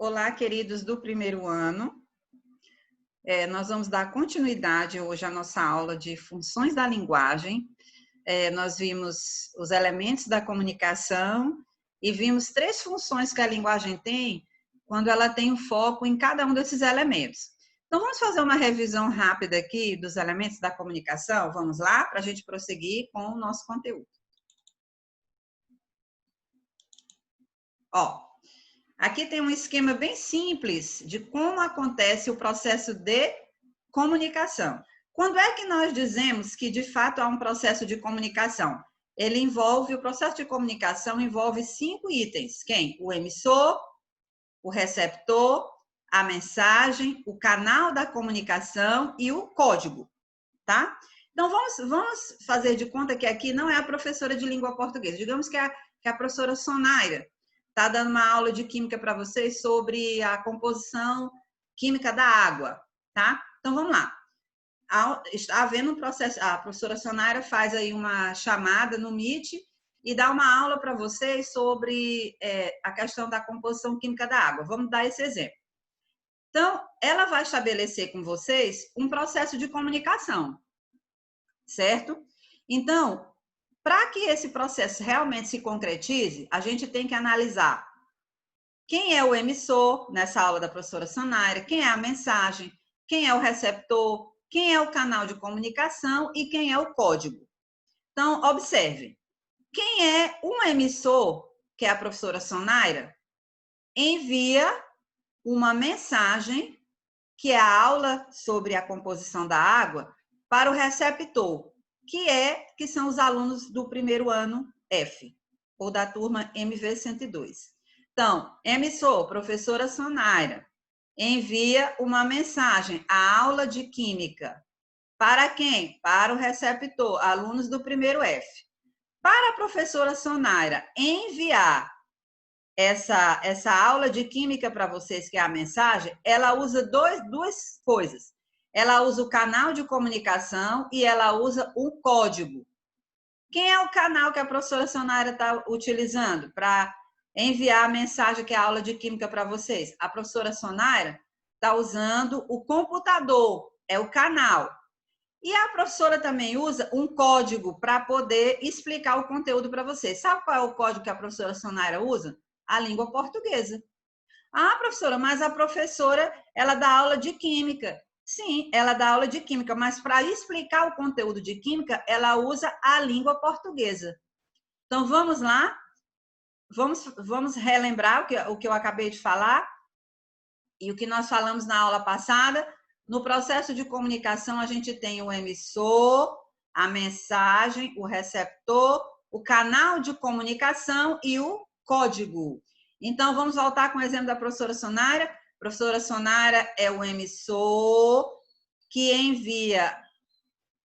Olá, queridos do primeiro ano. Nós vamos dar continuidade hoje à nossa aula de funções da linguagem. Nós vimos os elementos da comunicação e vimos 3 funções que a linguagem tem quando ela tem um foco em cada um desses elementos. Então, vamos fazer uma revisão rápida aqui dos elementos da comunicação? Vamos lá, para a gente prosseguir com o nosso conteúdo. Aqui tem um esquema bem simples de como acontece o processo de comunicação. Quando é que nós dizemos que, de fato, há um processo de comunicação? O processo de comunicação envolve 5 itens. Quem? O emissor, o receptor, a mensagem, o canal da comunicação e o código, tá? Então, vamos fazer de conta que aqui não é a professora de língua portuguesa. Digamos que a professora Sonaira está dando uma aula de química para vocês sobre a composição química da água, tá? Então, vamos lá. Está havendo um processo, a professora Sonaira faz aí uma chamada no Meet e dá uma aula para vocês sobre a questão da composição química da água. Vamos dar esse exemplo. Então, ela vai estabelecer com vocês um processo de comunicação, certo? Então, para que esse processo realmente se concretize, a gente tem que analisar quem é o emissor, nessa aula da professora Sonaira, quem é a mensagem, quem é o receptor, quem é o canal de comunicação e quem é o código. Então, observe, quem é um emissor, que é a professora Sonaira, envia uma mensagem, que é a aula sobre a composição da água, para o receptor, que são os alunos do primeiro ano F, ou da turma MV102. Então, emissor, professora Sonaira, envia uma mensagem, a aula de química. Para quem? Para o receptor, alunos do primeiro F. Para a professora Sonaira enviar essa aula de química para vocês, que é a mensagem, ela usa duas coisas. Ela usa o canal de comunicação e ela usa o código. Quem é o canal que a professora Sonaira está utilizando para enviar a mensagem, que é a aula de química para vocês? A professora Sonaira está usando o computador, é o canal. E a professora também usa um código para poder explicar o conteúdo para vocês. Sabe qual é o código que a professora Sonaira usa? A língua portuguesa. Ah, professora, mas a professora, ela dá aula de química. Sim, ela dá aula de química, mas para explicar o conteúdo de química, ela usa a língua portuguesa. Então, vamos lá? Vamos relembrar o que eu acabei de falar e o que nós falamos na aula passada. No processo de comunicação, a gente tem o emissor, a mensagem, o receptor, o canal de comunicação e o código. Então, vamos voltar com o exemplo da professora Sonaira. A professora Sonaira é o emissor que envia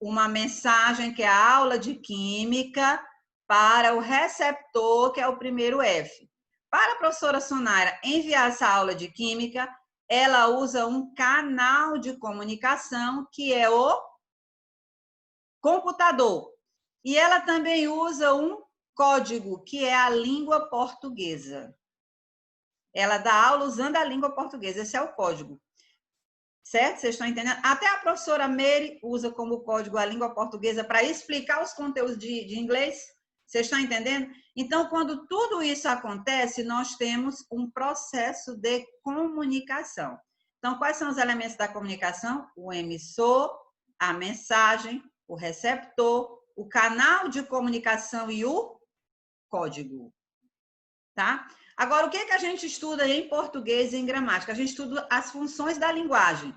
uma mensagem, que é a aula de química, para o receptor, que é o primeiro F. Para a professora Sonaira enviar essa aula de química, ela usa um canal de comunicação, que é o computador. E ela também usa um código, que é a língua portuguesa. Ela dá aula usando a língua portuguesa, esse é o código. Certo? Vocês estão entendendo? Até a professora Mary usa como código a língua portuguesa para explicar os conteúdos de inglês. Vocês estão entendendo? Então, quando tudo isso acontece, nós temos um processo de comunicação. Então, quais são os elementos da comunicação? O emissor, a mensagem, o receptor, o canal de comunicação e o código. Tá? Agora, o que a gente estuda em português e em gramática? A gente estuda as funções da linguagem.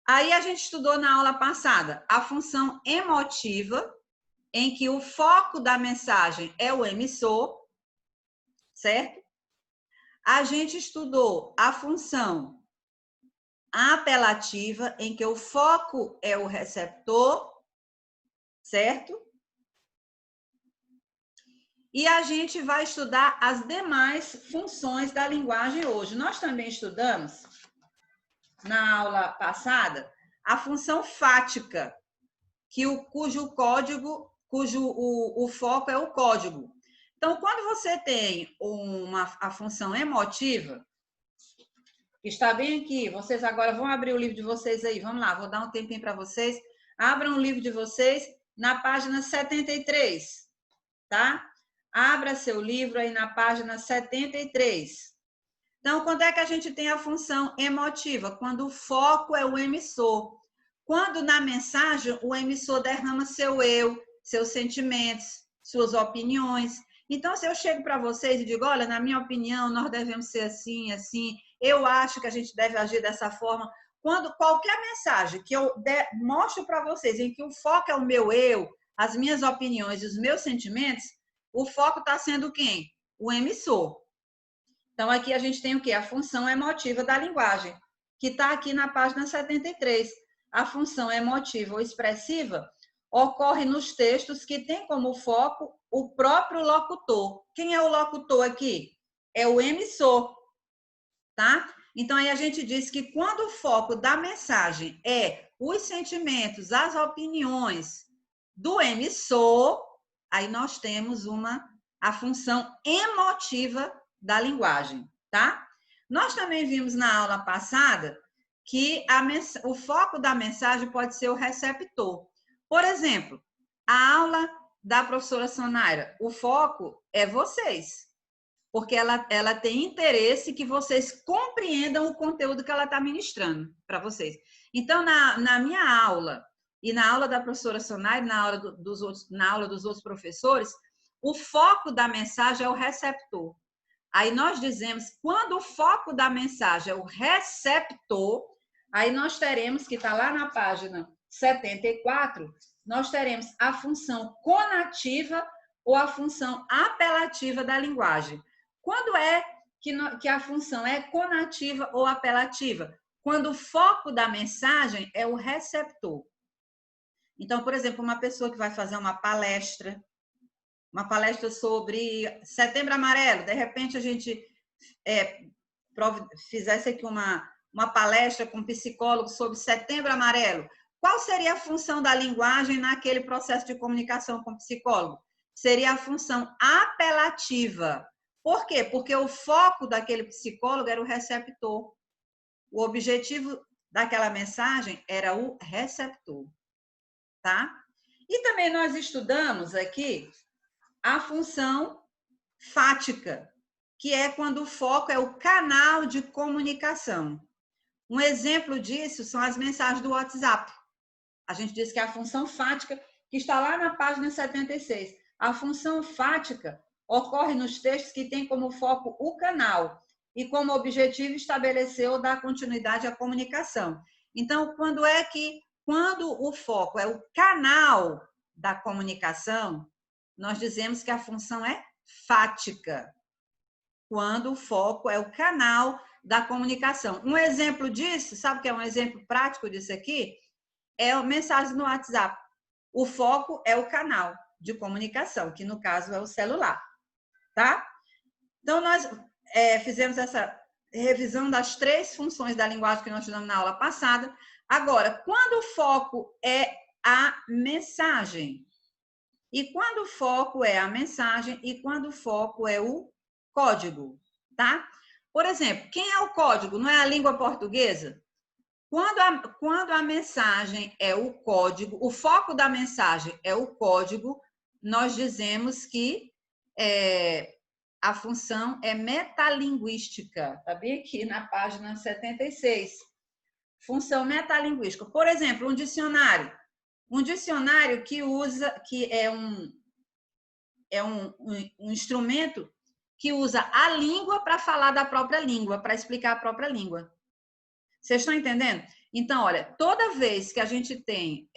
Aí a gente estudou na aula passada a função emotiva, em que o foco da mensagem é o emissor, certo? A gente estudou a função apelativa, em que o foco é o receptor, certo? E a gente vai estudar as demais funções da linguagem hoje. Nós também estudamos, na aula passada, a função fática, cujo foco é o código. Então, quando você tem a função emotiva, que está bem aqui. Vocês agora vão abrir o livro de vocês aí. Vamos lá, vou dar um tempinho para vocês. Abram o livro de vocês na página 73, tá? Abra seu livro aí na página 73. Então, quando é que a gente tem a função emotiva? Quando o foco é o emissor. Quando na mensagem o emissor derrama seu eu, seus sentimentos, suas opiniões. Então, se eu chego para vocês e digo, olha, na minha opinião, nós devemos ser assim, assim, eu acho que a gente deve agir dessa forma. Quando qualquer mensagem que eu mostro para vocês em que o foco é o meu eu, as minhas opiniões e os meus sentimentos, o foco está sendo quem? O emissor. Então, aqui a gente tem o quê? A função emotiva da linguagem, que está aqui na página 73. A função emotiva ou expressiva ocorre nos textos que tem como foco o próprio locutor. Quem é o locutor aqui? É o emissor, tá? Então, aí a gente diz que quando o foco da mensagem é os sentimentos, as opiniões do emissor, aí nós temos a função emotiva da linguagem, tá? Nós também vimos na aula passada que o foco da mensagem pode ser o receptor. Por exemplo, a aula da professora Sonaira, o foco é vocês, porque ela tem interesse que vocês compreendam o conteúdo que ela está ministrando para vocês. Então, na minha aula e na aula da professora Sonaira, na aula dos outros professores, o foco da mensagem é o receptor. Aí nós dizemos, quando o foco da mensagem é o receptor, aí nós teremos, que está lá na página 74, nós teremos a função conativa ou a função apelativa da linguagem. Quando é que a função é conativa ou apelativa? Quando o foco da mensagem é o receptor. Então, por exemplo, uma pessoa que vai fazer uma palestra sobre Setembro Amarelo, de repente a gente fizesse aqui uma palestra com um psicólogo sobre Setembro Amarelo. Qual seria a função da linguagem naquele processo de comunicação com o psicólogo? Seria a função apelativa. Por quê? Porque o foco daquele psicólogo era o receptor. O objetivo daquela mensagem era o receptor, tá? E também nós estudamos aqui a função fática, que é quando o foco é o canal de comunicação. Um exemplo disso são as mensagens do WhatsApp. A gente diz que é a função fática, que está lá na página 76. A função fática ocorre nos textos que têm como foco o canal e como objetivo estabelecer ou dar continuidade à comunicação. Então, quando o foco é o canal da comunicação, nós dizemos que a função é fática, quando o foco é o canal da comunicação. Um exemplo disso, sabe o que é um exemplo prático disso aqui? É a mensagem no WhatsApp. O foco é o canal de comunicação, que no caso é o celular, tá? Então, nós fizemos essa revisão das 3 funções da linguagem que nós estudamos na aula passada. Agora, quando o foco é a mensagem, e quando o foco é a mensagem e quando o foco é o código, tá? Por exemplo, quem é o código? Não é a língua portuguesa? Quando a mensagem é o código, o foco da mensagem é o código, nós dizemos que a função é metalinguística. Está bem aqui na página 76. Função metalinguística. Por exemplo, um dicionário. Um dicionário que é um instrumento que usa a língua para falar da própria língua, para explicar a própria língua. Vocês estão entendendo? Então, olha, toda vez que a gente tem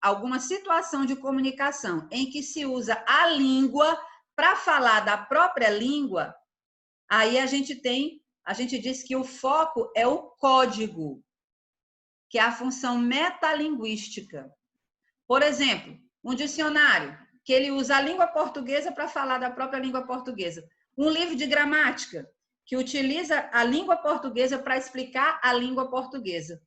alguma situação de comunicação em que se usa a língua para falar da própria língua, aí a gente diz que o foco é o código, que é a função metalinguística. Por exemplo, um dicionário, que ele usa a língua portuguesa para falar da própria língua portuguesa. Um livro de gramática, que utiliza a língua portuguesa para explicar a língua portuguesa.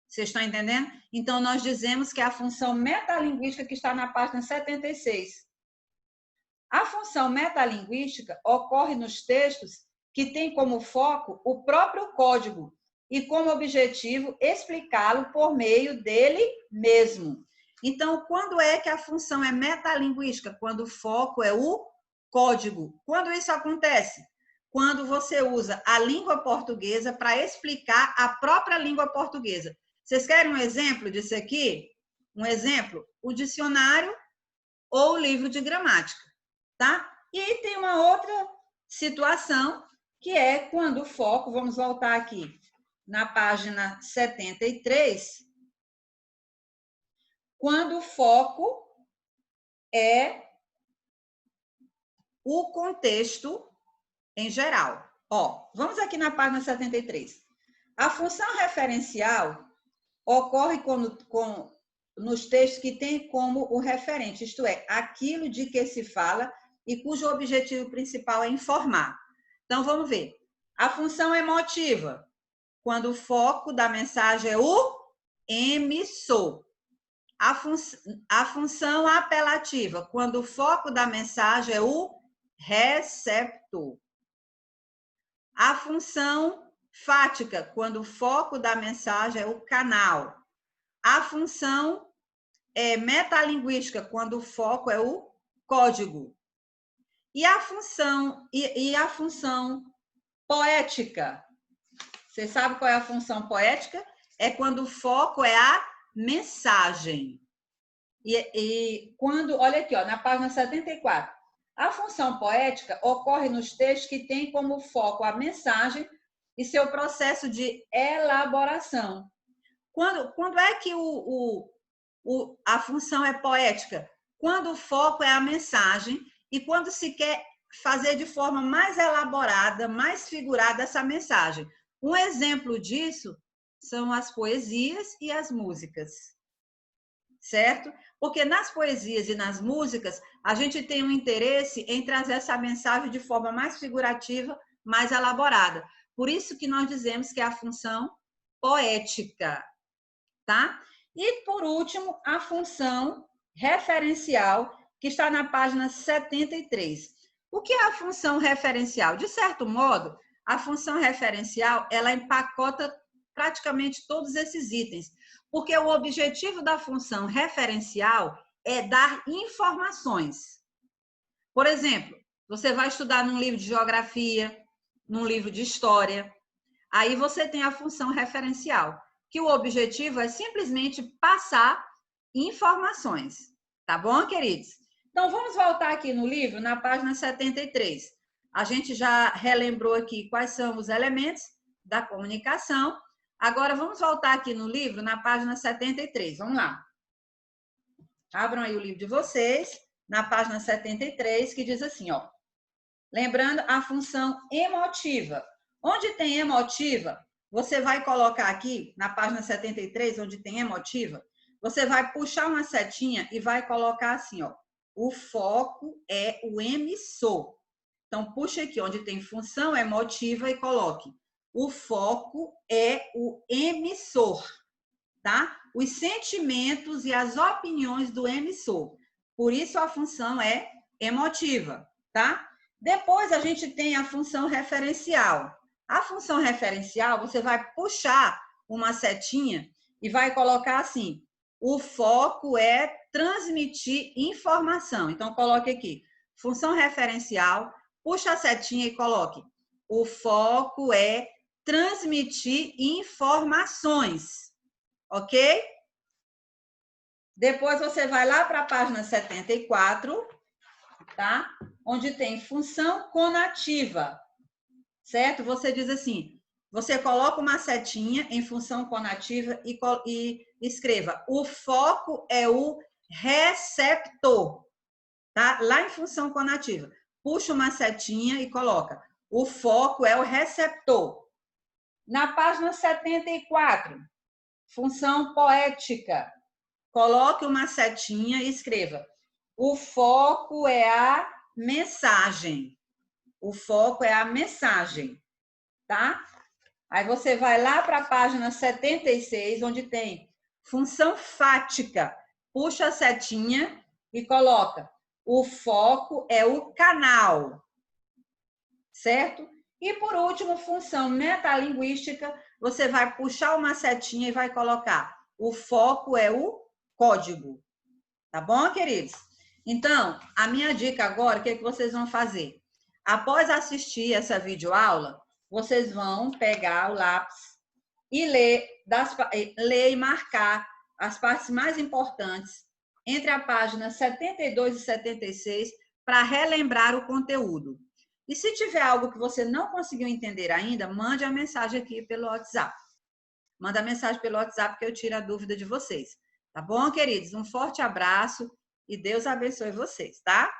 Vocês estão entendendo? Então, nós dizemos que é a função metalinguística que está na página 76. A função metalinguística ocorre nos textos que tem como foco o próprio código e como objetivo explicá-lo por meio dele mesmo. Então, quando é que a função é metalinguística? Quando o foco é o código. Quando isso acontece? Quando você usa a língua portuguesa para explicar a própria língua portuguesa. Vocês querem um exemplo disso aqui? Um exemplo? O dicionário ou o livro de gramática, tá? E aí tem uma outra situação, que é quando o foco, vamos voltar aqui na página 73, quando o foco é o contexto em geral. Ó, vamos aqui na página 73. A função referencial ocorre nos textos que têm como o referente, isto é, aquilo de que se fala e cujo objetivo principal é informar. Então, vamos ver. A função emotiva, quando o foco da mensagem é o emissor. A função apelativa, quando o foco da mensagem é o receptor. A função fática, quando o foco da mensagem é o canal. A função metalinguística, quando o foco é o código. E a função poética. Você sabe qual é a função poética? É quando o foco é a mensagem. E quando, olha aqui, ó, na página 74. A função poética ocorre nos textos que têm como foco a mensagem e seu processo de elaboração. Quando é que a função é poética? Quando o foco é a mensagem e quando se quer fazer de forma mais elaborada, mais figurada essa mensagem. Um exemplo disso são as poesias e as músicas, certo? Porque nas poesias e nas músicas, a gente tem um interesse em trazer essa mensagem de forma mais figurativa, mais elaborada. Por isso que nós dizemos que é a função poética, tá? E, por último, a função referencial, que está na página 73. O que é a função referencial? De certo modo, a função referencial, ela empacota praticamente todos esses itens, porque o objetivo da função referencial é dar informações. Por exemplo, você vai estudar num livro de geografia, num livro de história, aí você tem a função referencial, que o objetivo é simplesmente passar informações. Tá bom, queridos? Então, vamos voltar aqui no livro, na página 73. A gente já relembrou aqui quais são os elementos da comunicação. Agora, vamos voltar aqui no livro, na página 73. Vamos lá. Abram aí o livro de vocês, na página 73, que diz assim, ó. Lembrando a função emotiva. Onde tem emotiva, você vai colocar aqui, na página 73, onde tem emotiva, você vai puxar uma setinha e vai colocar assim, ó. O foco é o emissor. Então, puxa aqui, onde tem função emotiva e coloque. O foco é o emissor, tá? Os sentimentos e as opiniões do emissor. Por isso, a função é emotiva, tá? Depois, a gente tem a função referencial. A função referencial, você vai puxar uma setinha e vai colocar assim, o foco é transmitir informação. Então, coloque aqui, função referencial, puxa a setinha e coloque, o foco é transmitir informações, ok? Depois, você vai lá para a página 74, tá? Onde tem função conativa, certo? Você diz assim, você coloca uma setinha em função conativa e escreva, o foco é o receptor, tá? Lá em função conativa, puxa uma setinha e coloca, o foco é o receptor. Na página 74, função poética, coloque uma setinha e escreva, o foco é a mensagem. O foco é a mensagem, tá? Aí você vai lá para a página 76, onde tem função fática. Puxa a setinha e coloca. O foco é o canal, certo? E, por último, função metalinguística, você vai puxar uma setinha e vai colocar o foco é o código. Tá bom, queridos? Então, a minha dica agora, o que é que vocês vão fazer? Após assistir essa videoaula, vocês vão pegar o lápis e ler e marcar as partes mais importantes entre a página 72 e 76 para relembrar o conteúdo. E se tiver algo que você não conseguiu entender ainda, mande a mensagem aqui pelo WhatsApp. Manda a mensagem pelo WhatsApp que eu tiro a dúvida de vocês. Tá bom, queridos? Um forte abraço e Deus abençoe vocês, tá?